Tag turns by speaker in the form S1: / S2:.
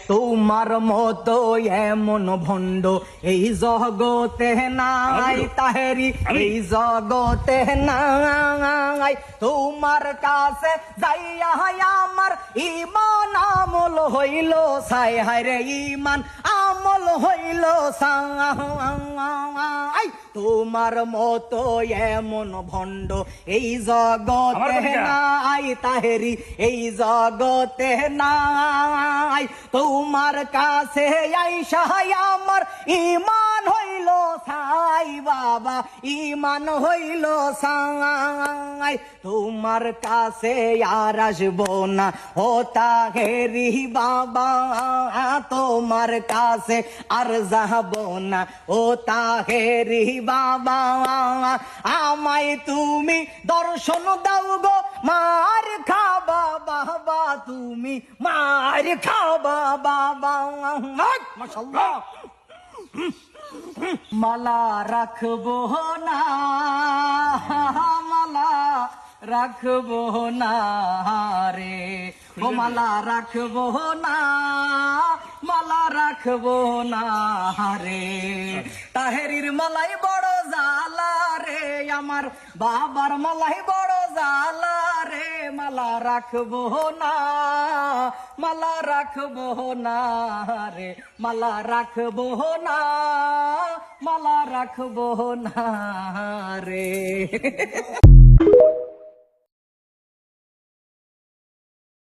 S1: তোমার মতো এমন ভণ্ড এই জগতে নাই তাহেরি, এই জগতে নাই। তোমার কাছে যাইয়া আমার ইমান আমল হইল ছাই, হায়রে ইমান আমল হইল ছাই। তোমার মতো এমন ভণ্ড এই জগতে নাই তাহেরি, এই জগতে নাই। তোমার কাছে আইসা আমার ইমান হইল ছাই বাবা, ইমান হইল ছাই। তোমার কাছে আর আসবো না ও তাহেরি বাবা, তোমার কাছে আর যাবো না ও তাহেরি বাবা। আমায় তুমি দর্শন দাও গো, মার খাবা বাবা, তুমি মার খাবা বাবা। মাশাআল্লাহ। মালা রাখবো না, মালা রাখবো না রে, ও মালা রাখবো না, মালা রাখবো না রে। তাহেরির মালাই বড় জালা রে, আমার বাবার মালাই বড় জালা রে। মালা রাখবো না, মালা রাখবো না রে, মালা রাখবো না, মালা রাখবো না রে।